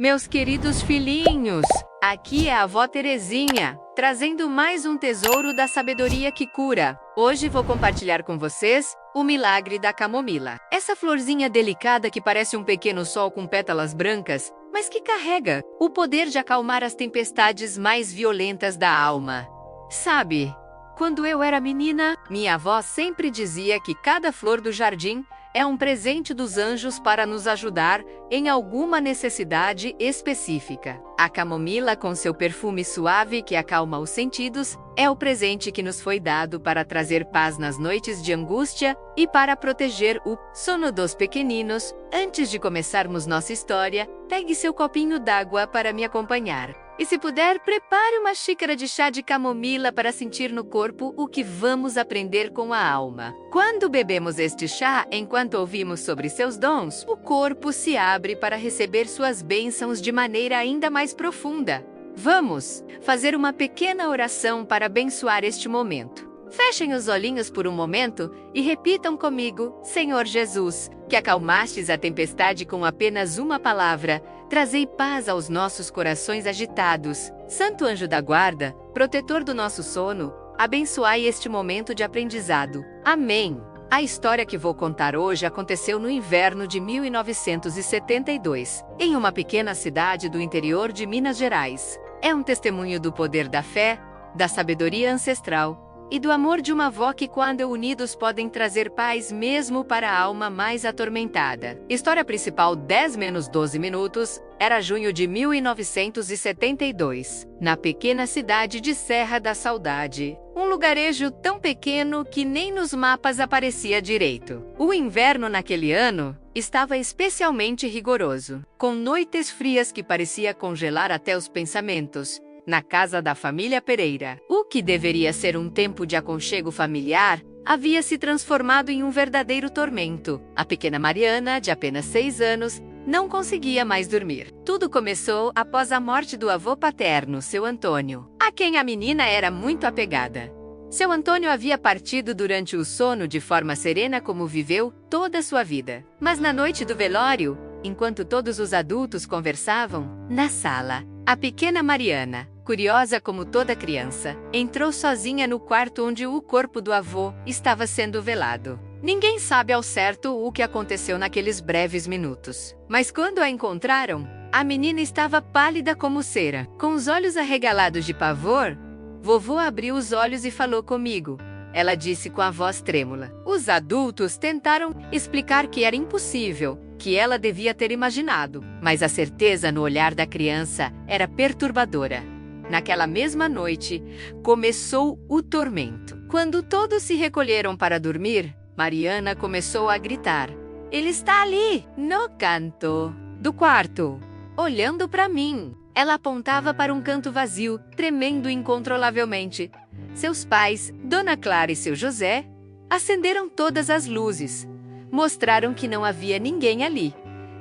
Meus queridos filhinhos, aqui é a avó Terezinha, trazendo mais um tesouro da sabedoria que cura. Hoje vou compartilhar com vocês o milagre da camomila. Essa florzinha delicada que parece um pequeno sol com pétalas brancas, mas que carrega o poder de acalmar as tempestades mais violentas da alma. Sabe, quando eu era menina, minha avó sempre dizia que cada flor do jardim é um presente dos anjos para nos ajudar em alguma necessidade específica. A camomila, com seu perfume suave que acalma os sentidos, é o presente que nos foi dado para trazer paz nas noites de angústia e para proteger o sono dos pequeninos. Antes de começarmos nossa história, pegue seu copinho d'água para me acompanhar. E se puder, prepare uma xícara de chá de camomila para sentir no corpo o que vamos aprender com a alma. Quando bebemos este chá, enquanto ouvimos sobre seus dons, o corpo se abre para receber suas bênçãos de maneira ainda mais profunda. Vamos fazer uma pequena oração para abençoar este momento. Fechem os olhinhos por um momento e repitam comigo: Senhor Jesus, que acalmastes a tempestade com apenas uma palavra, trazei paz aos nossos corações agitados. Santo anjo da guarda, protetor do nosso sono, abençoai este momento de aprendizado. Amém. A história que vou contar hoje aconteceu no inverno de 1972, em uma pequena cidade do interior de Minas Gerais. É um testemunho do poder da fé, da sabedoria ancestral e do amor de uma avó que, quando unidos, podem trazer paz mesmo para a alma mais atormentada. História principal 10-12 minutos. Era junho de 1972, na pequena cidade de Serra da Saudade. Um lugarejo tão pequeno que nem nos mapas aparecia direito. O inverno naquele ano estava especialmente rigoroso, com noites frias que parecia congelar até os pensamentos. Na casa da família Pereira, o que deveria ser um tempo de aconchego familiar havia se transformado em um verdadeiro tormento. A pequena Mariana, de apenas 6 anos, não conseguia mais dormir. Tudo começou após a morte do avô paterno, seu Antônio, a quem a menina era muito apegada. Seu Antônio havia partido durante o sono de forma serena como viveu toda a sua vida. Mas na noite do velório, enquanto todos os adultos conversavam, na sala, a pequena Mariana, curiosa como toda criança, entrou sozinha no quarto onde o corpo do avô estava sendo velado. Ninguém sabe ao certo o que aconteceu naqueles breves minutos. Mas quando a encontraram, a menina estava pálida como cera. Com os olhos arregalados de pavor, vovô abriu os olhos e falou comigo. Ela disse com a voz trêmula. Os adultos tentaram explicar que era impossível, que ela devia ter imaginado, mas a certeza no olhar da criança era perturbadora. Naquela mesma noite, começou o tormento. Quando todos se recolheram para dormir, Mariana começou a gritar. Ele está ali, no canto do quarto, olhando para mim. Ela apontava para um canto vazio, tremendo incontrolavelmente. Seus pais, Dona Clara e seu José, acenderam todas as luzes. Mostraram que não havia ninguém ali.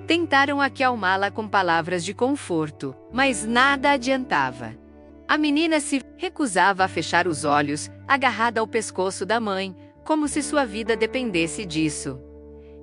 Tentaram acalmá-la com palavras de conforto, mas nada adiantava. A menina se recusava a fechar os olhos, agarrada ao pescoço da mãe, como se sua vida dependesse disso.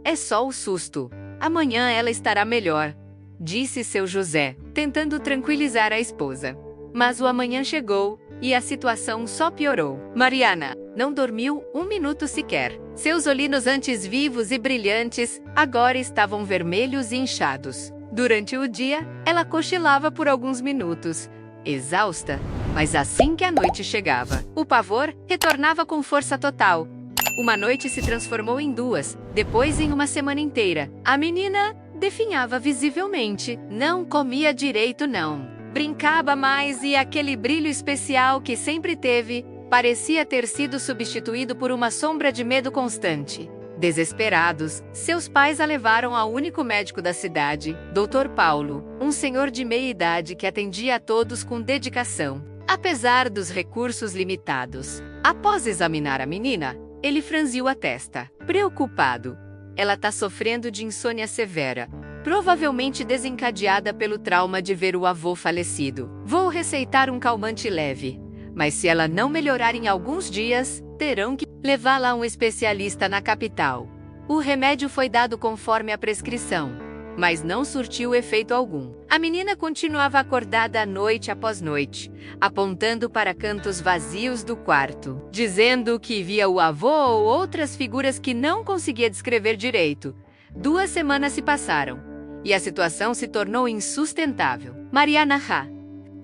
É só o susto. Amanhã ela estará melhor, disse seu José, tentando tranquilizar a esposa. Mas o amanhã chegou e a situação só piorou. Mariana não dormiu um minuto sequer. Seus olhinhos antes vivos e brilhantes, agora estavam vermelhos e inchados. Durante o dia, ela cochilava por alguns minutos, exausta, mas assim que a noite chegava, o pavor retornava com força total. Uma noite se transformou em 2, depois em uma semana inteira. A menina definhava visivelmente, não comia direito não. Brincava mais e aquele brilho especial que sempre teve parecia ter sido substituído por uma sombra de medo constante. Desesperados, seus pais a levaram ao único médico da cidade, Dr. Paulo, um senhor de meia idade que atendia a todos com dedicação, apesar dos recursos limitados. Após examinar a menina, ele franziu a testa, preocupado. Ela está sofrendo de insônia severa, provavelmente desencadeada pelo trauma de ver o avô falecido. Vou receitar um calmante leve, mas se ela não melhorar em alguns dias, terão que levá-la a um especialista na capital. O remédio foi dado conforme a prescrição, mas não surtiu efeito algum. A menina continuava acordada noite após noite, apontando para cantos vazios do quarto, dizendo que via o avô ou outras figuras que não conseguia descrever direito. 2 semanas se passaram, e a situação se tornou insustentável. Mariana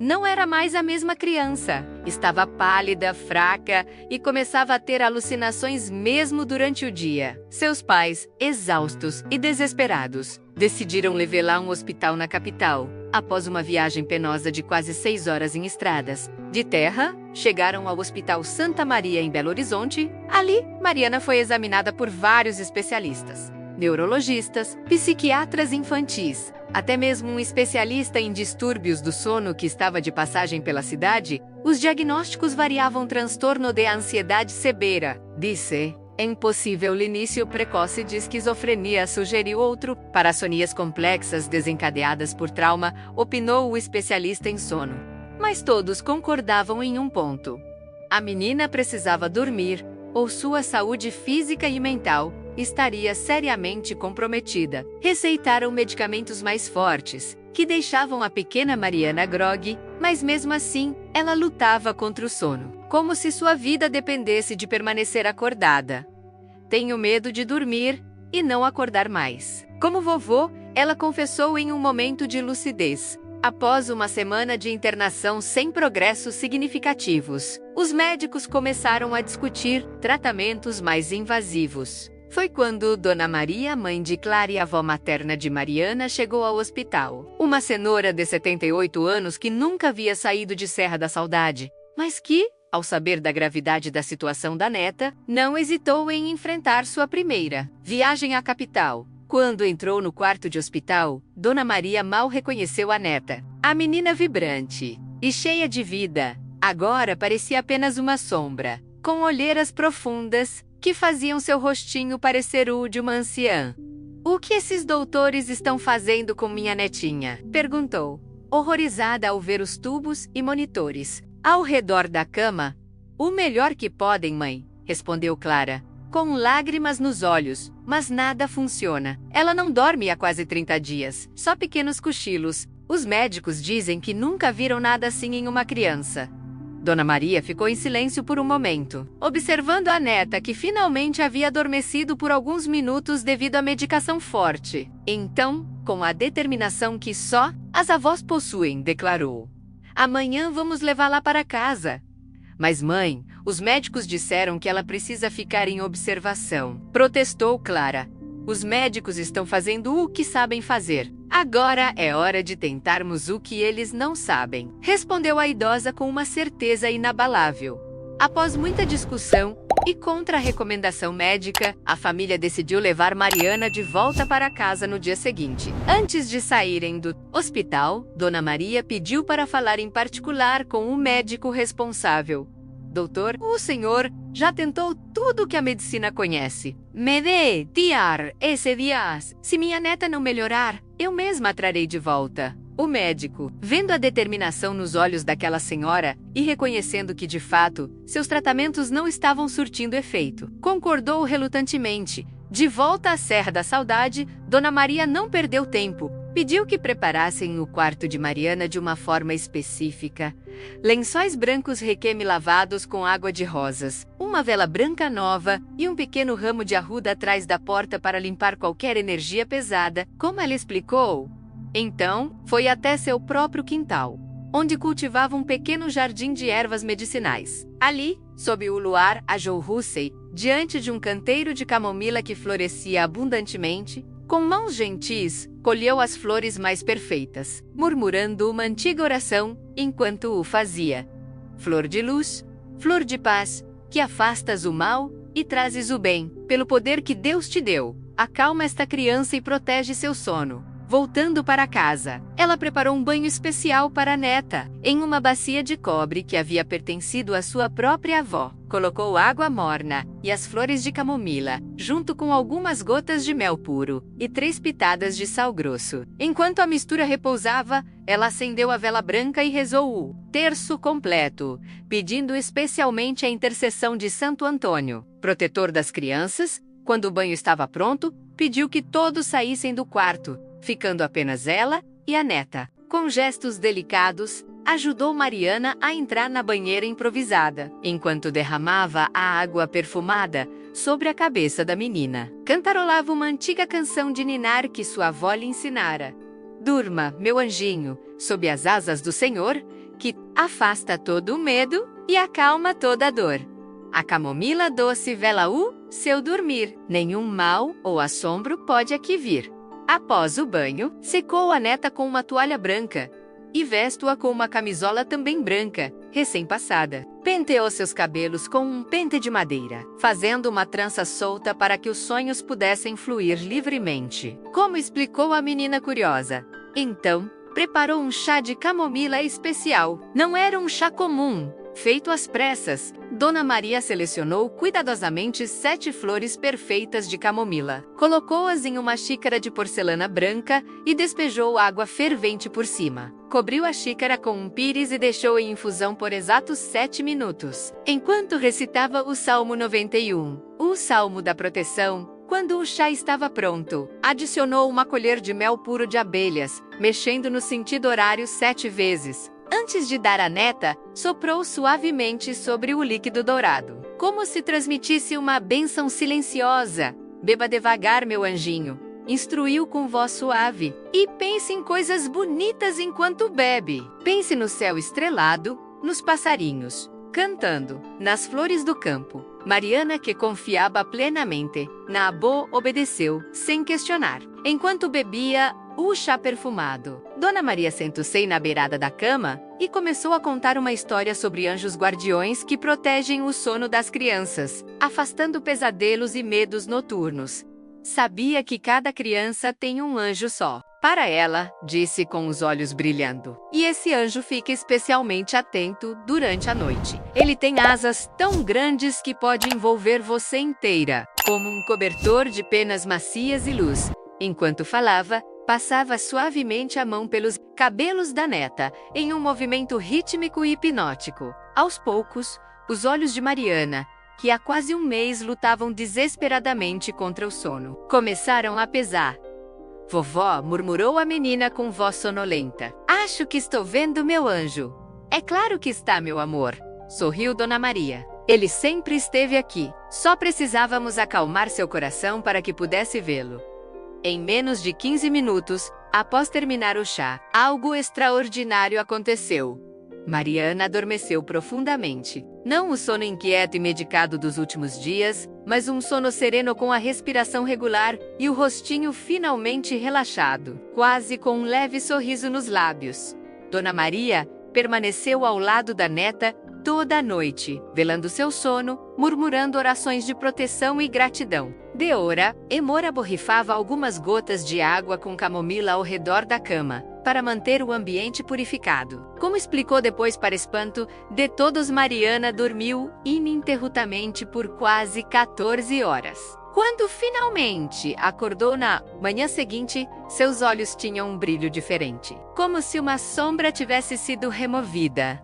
não era mais a mesma criança. Estava pálida, fraca e começava a ter alucinações mesmo durante o dia. Seus pais, exaustos e desesperados, decidiram levá-la a um hospital na capital. Após uma viagem penosa de quase 6 horas em estradas de terra, chegaram ao Hospital Santa Maria em Belo Horizonte. Ali, Mariana foi examinada por vários especialistas, neurologistas, psiquiatras infantis, até mesmo um especialista em distúrbios do sono que estava de passagem pela cidade. Os diagnósticos variavam: transtorno de ansiedade severa, disse, impossível início precoce de esquizofrenia, sugeriu outro, parassonias complexas desencadeadas por trauma, opinou o especialista em sono. Mas todos concordavam em um ponto: a menina precisava dormir, ou sua saúde física e mental estaria seriamente comprometida. Receitaram medicamentos mais fortes, que deixavam a pequena Mariana grogue, mas mesmo assim, ela lutava contra o sono, como se sua vida dependesse de permanecer acordada. Tenho medo de dormir e não acordar mais. Como vovô, ela confessou em um momento de lucidez. Após uma semana de internação sem progressos significativos, os médicos começaram a discutir tratamentos mais invasivos. Foi quando Dona Maria, mãe de Clara e avó materna de Mariana, chegou ao hospital. Uma senhora de 78 anos que nunca havia saído de Serra da Saudade, mas que, ao saber da gravidade da situação da neta, não hesitou em enfrentar sua primeira viagem à capital. Quando entrou no quarto de hospital, Dona Maria mal reconheceu a neta. A menina, vibrante e cheia de vida, agora parecia apenas uma sombra, com olheiras profundas que faziam seu rostinho parecer o de uma anciã. "O que esses doutores estão fazendo com minha netinha?" perguntou, horrorizada ao ver os tubos e monitores ao redor da cama. "O melhor que podem, mãe", respondeu Clara, com lágrimas nos olhos, "mas nada funciona. Ela não dorme há quase 30 dias, só pequenos cochilos. Os médicos dizem que nunca viram nada assim em uma criança." Dona Maria ficou em silêncio por um momento, observando a neta, que finalmente havia adormecido por alguns minutos devido à medicação forte. Então, com a determinação que só as avós possuem, declarou: "Amanhã vamos levá-la para casa." "Mas mãe, os médicos disseram que ela precisa ficar em observação", protestou Clara. "Os médicos estão fazendo o que sabem fazer. Agora é hora de tentarmos o que eles não sabem", respondeu a idosa com uma certeza inabalável. Após muita discussão e contra a recomendação médica, a família decidiu levar Mariana de volta para casa no dia seguinte. Antes de saírem do hospital, Dona Maria pediu para falar em particular com o médico responsável. "Doutor, o senhor já tentou tudo que a medicina conhece. Me dê tirar esse dias. Se minha neta não melhorar, eu mesma a trarei de volta." O médico, vendo a determinação nos olhos daquela senhora e reconhecendo que, de fato, seus tratamentos não estavam surtindo efeito, concordou relutantemente. De volta à Serra da Saudade, Dona Maria não perdeu tempo. Pediu que preparassem o quarto de Mariana de uma forma específica. Lençóis brancos requeme-lavados com água de rosas, uma vela branca nova e um pequeno ramo de arruda atrás da porta para limpar qualquer energia pesada, como ela explicou. Então, foi até seu próprio quintal, onde cultivava um pequeno jardim de ervas medicinais. Ali, sob o luar, a Joe Hussey, diante de um canteiro de camomila que florescia abundantemente, com mãos gentis, colheu as flores mais perfeitas, murmurando uma antiga oração enquanto o fazia: "Flor de luz, flor de paz, que afastas o mal e trazes o bem, pelo poder que Deus te deu, acalma esta criança e protege seu sono." Voltando para casa, ela preparou um banho especial para a neta, em uma bacia de cobre que havia pertencido à sua própria avó. Colocou água morna e as flores de camomila, junto com algumas gotas de mel puro e 3 pitadas de sal grosso. Enquanto a mistura repousava, ela acendeu a vela branca e rezou o terço completo, pedindo especialmente a intercessão de Santo Antônio, protetor das crianças. Quando o banho estava pronto, pediu que todos saíssem do quarto, ficando apenas ela e a neta. Com gestos delicados, ajudou Mariana a entrar na banheira improvisada, enquanto derramava a água perfumada sobre a cabeça da menina. Cantarolava uma antiga canção de ninar que sua avó lhe ensinara. Durma, meu anjinho, sob as asas do Senhor, que afasta todo o medo e acalma toda a dor. A camomila doce vela o seu dormir, nenhum mal ou assombro pode aqui vir. Após o banho, secou a neta com uma toalha branca e vesto-a com uma camisola também branca, recém-passada. Penteou seus cabelos com um pente de madeira, fazendo uma trança solta para que os sonhos pudessem fluir livremente. Como explicou a menina curiosa. Então, preparou um chá de camomila especial. Não era um chá comum, feito às pressas. Dona Maria selecionou cuidadosamente 7 flores perfeitas de camomila. Colocou-as em uma xícara de porcelana branca e despejou água fervente por cima. Cobriu a xícara com um pires e deixou em infusão por exatos 7 minutos, enquanto recitava o Salmo 91, o Salmo da Proteção. Quando o chá estava pronto, adicionou uma colher de mel puro de abelhas, mexendo no sentido horário 7 vezes. Antes de dar à neta, soprou suavemente sobre o líquido dourado, como se transmitisse uma bênção silenciosa. Beba devagar, meu anjinho, instruiu com voz suave, e pense em coisas bonitas enquanto bebe. Pense no céu estrelado, nos passarinhos cantando, nas flores do campo. Mariana, que confiava plenamente na avó, obedeceu, sem questionar. Enquanto bebia o chá perfumado, Dona Maria sentou-se na beirada da cama e começou a contar uma história sobre anjos guardiões que protegem o sono das crianças, afastando pesadelos e medos noturnos. Sabia que cada criança tem um anjo só. Para ela, disse com os olhos brilhando. E esse anjo fica especialmente atento durante a noite. Ele tem asas tão grandes que pode envolver você inteira, como um cobertor de penas macias e luz. Enquanto falava, passava suavemente a mão pelos cabelos da neta, em um movimento rítmico e hipnótico. Aos poucos, os olhos de Mariana, que há quase um mês lutavam desesperadamente contra o sono, começaram a pesar. Vovó, murmurou a menina com voz sonolenta. Acho que estou vendo meu anjo. É claro que está, meu amor, sorriu Dona Maria. Ele sempre esteve aqui. Só precisávamos acalmar seu coração para que pudesse vê-lo. Em menos de 15 minutos, após terminar o chá, algo extraordinário aconteceu. Mariana adormeceu profundamente. Não o sono inquieto e medicado dos últimos dias, mas um sono sereno com a respiração regular e o rostinho finalmente relaxado, quase com um leve sorriso nos lábios. Dona Maria permaneceu ao lado da neta toda a noite, velando seu sono, murmurando orações de proteção e gratidão. De hora, Emora borrifava algumas gotas de água com camomila ao redor da cama, para manter o ambiente purificado. Como explicou depois para espanto de todos, Mariana dormiu ininterruptamente por quase 14 horas. Quando finalmente acordou na manhã seguinte, seus olhos tinham um brilho diferente, como se uma sombra tivesse sido removida.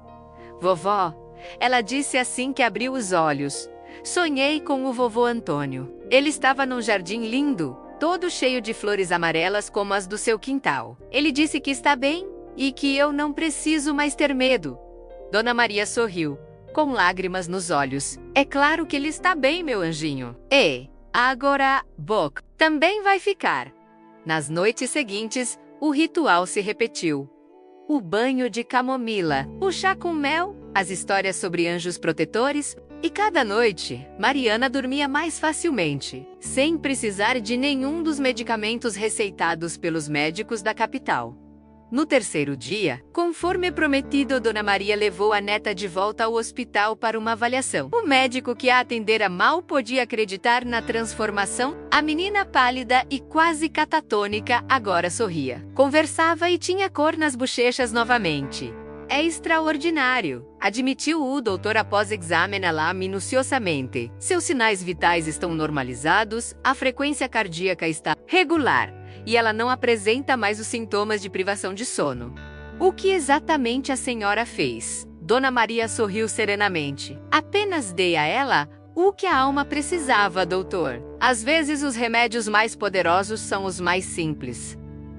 Vovó, ela disse assim que abriu os olhos. Sonhei com o vovô Antônio. Ele estava num jardim lindo, todo cheio de flores amarelas como as do seu quintal. Ele disse que está bem e que eu não preciso mais ter medo. Dona Maria sorriu, com lágrimas nos olhos. É claro que ele está bem, meu anjinho. E agora, Boc também vai ficar. Nas noites seguintes, o ritual se repetiu. O banho de camomila, o chá com mel, as histórias sobre anjos protetores. E cada noite, Mariana dormia mais facilmente, sem precisar de nenhum dos medicamentos receitados pelos médicos da capital. No terceiro dia, conforme prometido, Dona Maria levou a neta de volta ao hospital para uma avaliação. O médico que a atendera mal podia acreditar na transformação. A menina pálida e quase catatônica agora sorria. Conversava e tinha cor nas bochechas novamente. É extraordinário, admitiu o doutor após examiná-la minuciosamente. Seus sinais vitais estão normalizados, a frequência cardíaca está regular e ela não apresenta mais os sintomas de privação de sono. O que exatamente a senhora fez? Dona Maria sorriu serenamente. Apenas dei a ela o que a alma precisava, doutor. Às vezes os remédios mais poderosos são os mais simples.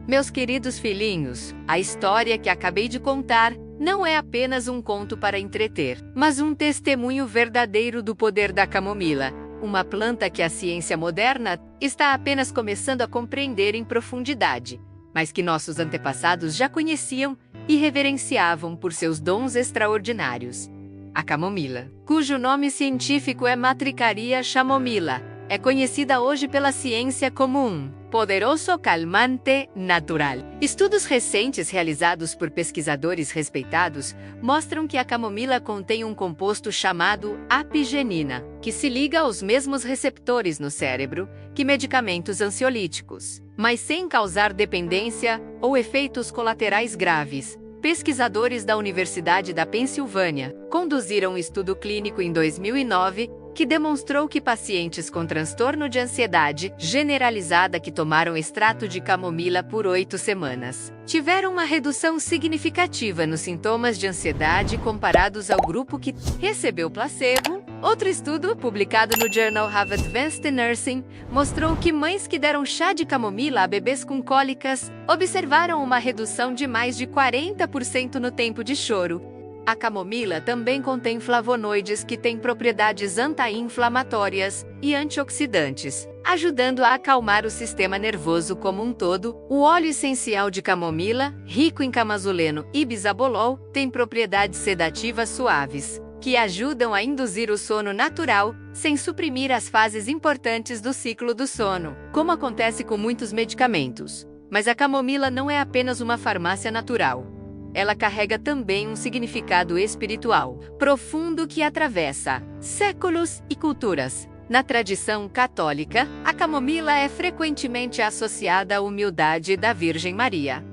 Meus queridos filhinhos, a história que acabei de contar não é apenas um conto para entreter, mas um testemunho verdadeiro do poder da camomila, uma planta que a ciência moderna está apenas começando a compreender em profundidade, mas que nossos antepassados já conheciam e reverenciavam por seus dons extraordinários. A camomila, cujo nome científico é Matricaria chamomilla, é conhecida hoje pela ciência como um poderoso calmante natural. Estudos recentes realizados por pesquisadores respeitados mostram que a camomila contém um composto chamado apigenina, que se liga aos mesmos receptores no cérebro que medicamentos ansiolíticos, mas sem causar dependência ou efeitos colaterais graves. Pesquisadores da Universidade da Pensilvânia conduziram um estudo clínico em 2009 que demonstrou que pacientes com transtorno de ansiedade generalizada que tomaram extrato de camomila por 8 semanas tiveram uma redução significativa nos sintomas de ansiedade comparados ao grupo que recebeu placebo. Outro estudo, publicado no Journal of Advanced Nursing, mostrou que mães que deram chá de camomila a bebês com cólicas observaram uma redução de mais de 40% no tempo de choro. A camomila também contém flavonoides que têm propriedades anti-inflamatórias e antioxidantes, ajudando a acalmar o sistema nervoso como um todo. O óleo essencial de camomila, rico em camazuleno e bisabolol, tem propriedades sedativas suaves, que ajudam a induzir o sono natural, sem suprimir as fases importantes do ciclo do sono, como acontece com muitos medicamentos. Mas a camomila não é apenas uma farmácia natural. Ela carrega também um significado espiritual profundo que atravessa séculos e culturas. Na tradição católica, a camomila é frequentemente associada à humildade da Virgem Maria.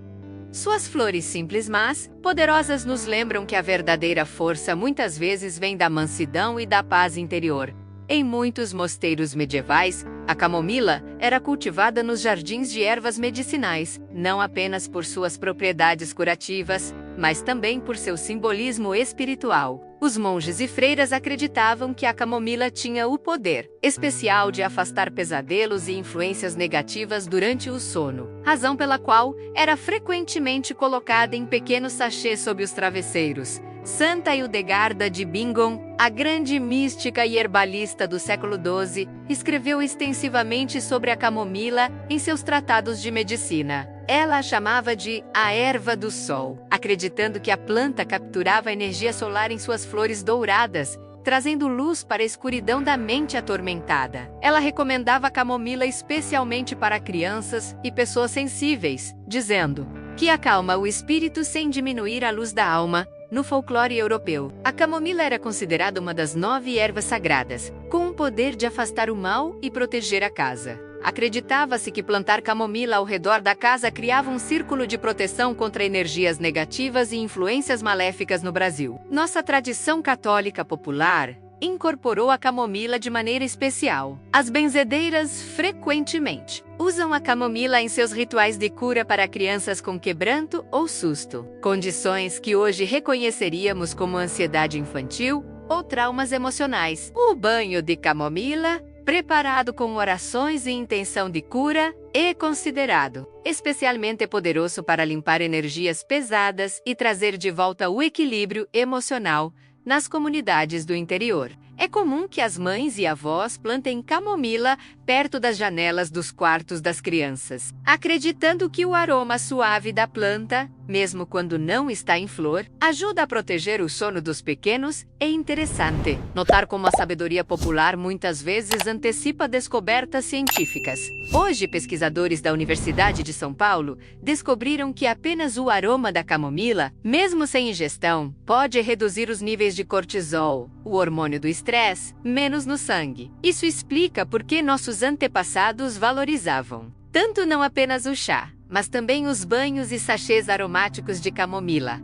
Suas flores simples mas poderosas nos lembram que a verdadeira força muitas vezes vem da mansidão e da paz interior. Em muitos mosteiros medievais, a camomila era cultivada nos jardins de ervas medicinais, não apenas por suas propriedades curativas, mas também por seu simbolismo espiritual. Os monges e freiras acreditavam que a camomila tinha o poder especial de afastar pesadelos e influências negativas durante o sono, razão pela qual era frequentemente colocada em pequenos sachês sob os travesseiros. Santa Hildegarda de Bingen, a grande mística e herbalista do século XII, escreveu extensivamente sobre a camomila em seus tratados de medicina. Ela a chamava de a erva do sol, acreditando que a planta capturava a energia solar em suas flores douradas, trazendo luz para a escuridão da mente atormentada. Ela recomendava a camomila especialmente para crianças e pessoas sensíveis, dizendo que acalma o espírito sem diminuir a luz da alma. No folclore europeu, a camomila era considerada uma das 9 ervas sagradas, com o poder de afastar o mal e proteger a casa. Acreditava-se que plantar camomila ao redor da casa criava um círculo de proteção contra energias negativas e influências maléficas no Brasil. Nossa tradição católica popular incorporou a camomila de maneira especial. As benzedeiras frequentemente usam a camomila em seus rituais de cura para crianças com quebranto ou susto, condições que hoje reconheceríamos como ansiedade infantil ou traumas emocionais. O banho de camomila, preparado com orações e intenção de cura, é considerado especialmente poderoso para limpar energias pesadas e trazer de volta o equilíbrio emocional nas comunidades do interior. É comum que as mães e avós plantem camomila perto das janelas dos quartos das crianças, acreditando que o aroma suave da planta, mesmo quando não está em flor, ajuda a proteger o sono dos pequenos. É interessante notar como a sabedoria popular muitas vezes antecipa descobertas científicas. Hoje, pesquisadores da Universidade de São Paulo descobriram que apenas o aroma da camomila, mesmo sem ingestão, pode reduzir os níveis de cortisol, o hormônio do estresse, menos no sangue. Isso explica por que nossos antepassados valorizavam tanto não apenas o chá, mas também os banhos e sachês aromáticos de camomila.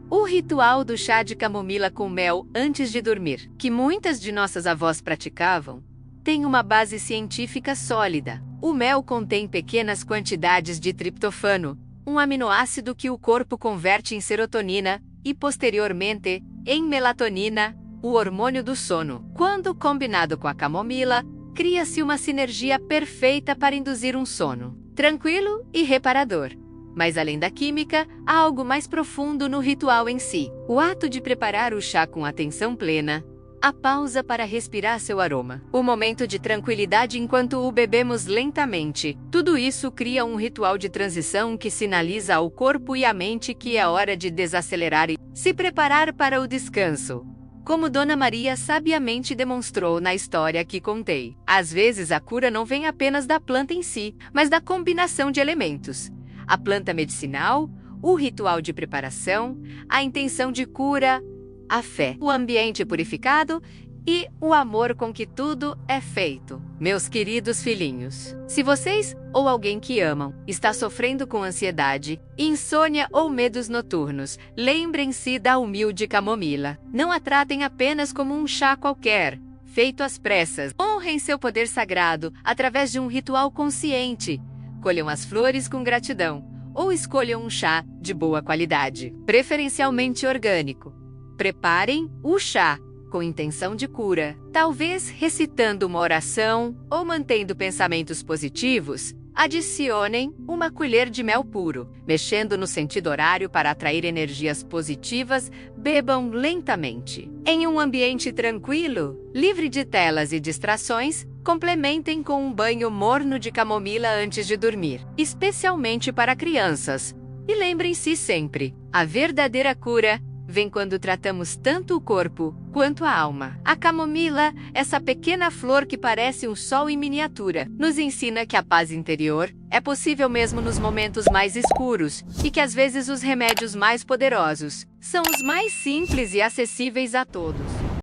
O ritual do chá de camomila com mel antes de dormir, que muitas de nossas avós praticavam, tem uma base científica sólida. O mel contém pequenas quantidades de triptofano, um aminoácido que o corpo converte em serotonina e, posteriormente, em melatonina, o hormônio do sono. Quando combinado com a camomila, cria-se uma sinergia perfeita para induzir um sono tranquilo e reparador. Mas além da química, há algo mais profundo no ritual em si. O ato de preparar o chá com atenção plena, a pausa para respirar seu aroma, o momento de tranquilidade enquanto o bebemos lentamente. Tudo isso cria um ritual de transição que sinaliza ao corpo e à mente que é hora de desacelerar e se preparar para o descanso. Como Dona Maria sabiamente demonstrou na história que contei, às vezes a cura não vem apenas da planta em si, mas da combinação de elementos. A planta medicinal, o ritual de preparação, a intenção de cura, a fé, o ambiente purificado e o amor com que tudo é feito. Meus queridos filhinhos, se vocês ou alguém que amam está sofrendo com ansiedade, insônia ou medos noturnos, lembrem-se da humilde camomila. Não a tratem apenas como um chá qualquer, feito às pressas. Honrem seu poder sagrado através de um ritual consciente. Colham as flores com gratidão ou escolham um chá de boa qualidade, preferencialmente orgânico. Preparem o chá com intenção de cura, talvez recitando uma oração ou mantendo pensamentos positivos. Adicionem uma colher de mel puro, mexendo no sentido horário para atrair energias positivas. Bebam lentamente. Em um ambiente tranquilo, livre de telas e distrações, complementem com um banho morno de camomila antes de dormir, especialmente para crianças. E lembrem-se sempre, a verdadeira cura vem quando tratamos tanto o corpo quanto a alma. A camomila, essa pequena flor que parece um sol em miniatura, nos ensina que a paz interior é possível mesmo nos momentos mais escuros e que às vezes os remédios mais poderosos são os mais simples e acessíveis a todos.